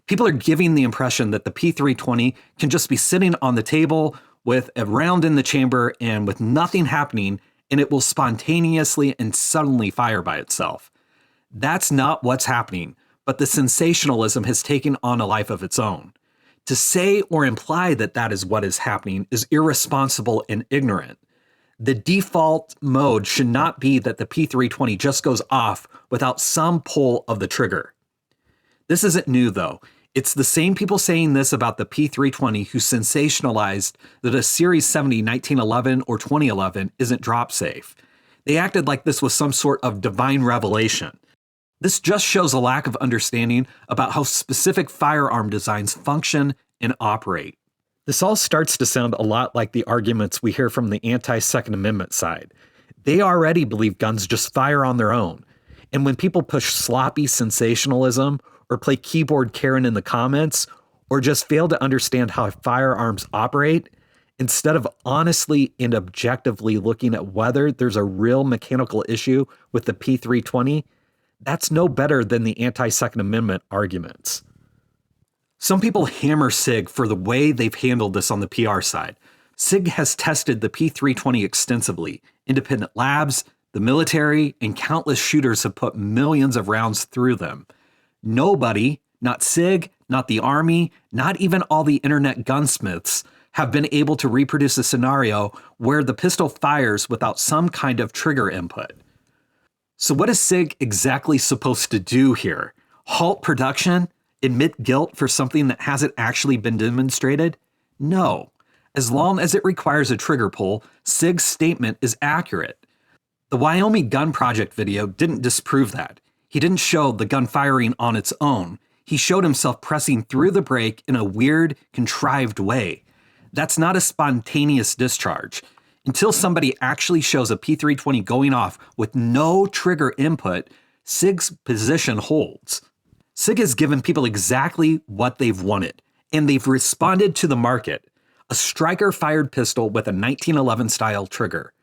People are giving the impression that the P320 can just be sitting on the table with a round in the chamber and with nothing happening, and it will spontaneously and suddenly fire by itself. That's not what's happening, but the sensationalism has taken on a life of its own. To say or imply that that is what is happening is irresponsible and ignorant. The default mode should not be that the P320 just goes off without some pull of the trigger. This isn't new though. It's the same people saying this about the P320 who sensationalized that a Series 70 1911 or 2011 isn't drop safe. They acted like this was some sort of divine revelation. This just shows a lack of understanding about how specific firearm designs function and operate. This all starts to sound a lot like the arguments we hear from the anti-Second Amendment side. They already believe guns just fire on their own. And when people push sloppy sensationalism or play keyboard Karen in the comments or just fail to understand how firearms operate, instead of honestly and objectively looking at whether there's a real mechanical issue with the P320, that's no better than the anti-Second Amendment arguments. Some people hammer Sig for the way they've handled this on the PR side. Sig has tested the P320 extensively. Independent labs, the military, and countless shooters have put millions of rounds through them. Nobody, not Sig, not the Army, not even all the internet gunsmiths, have been able to reproduce a scenario where the pistol fires without some kind of trigger input. So what is Sig exactly supposed to do here? Halt production? Admit guilt for something that hasn't actually been demonstrated? No. As long as it requires a trigger pull, Sig's statement is accurate. The Wyoming Gun Project video didn't disprove that. He didn't show the gun firing on its own. He showed himself pressing through the brake in a weird, contrived way. That's not a spontaneous discharge. Until somebody actually shows a P320 going off with no trigger input, Sig's position holds. Sig has given people exactly what they've wanted, and they've responded to the market. A striker-fired pistol with a 1911 style trigger.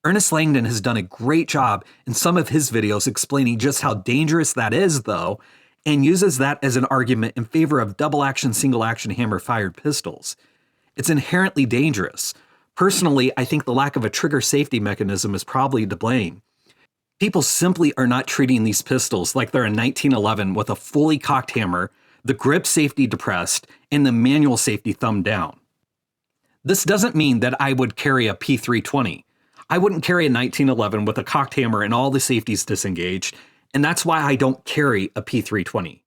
Ernest Langdon has done a great job in some of his videos explaining just how dangerous that is, though, and uses that as an argument in favor of double-action, single-action hammer-fired pistols. It's inherently dangerous. Personally, I think the lack of a trigger safety mechanism is probably to blame. People simply are not treating these pistols like they're a 1911 with a fully cocked hammer, the grip safety depressed, and the manual safety thumbed down. This doesn't mean that I would carry a P320. I wouldn't carry a 1911 with a cocked hammer and all the safeties disengaged, and that's why I don't carry a P320.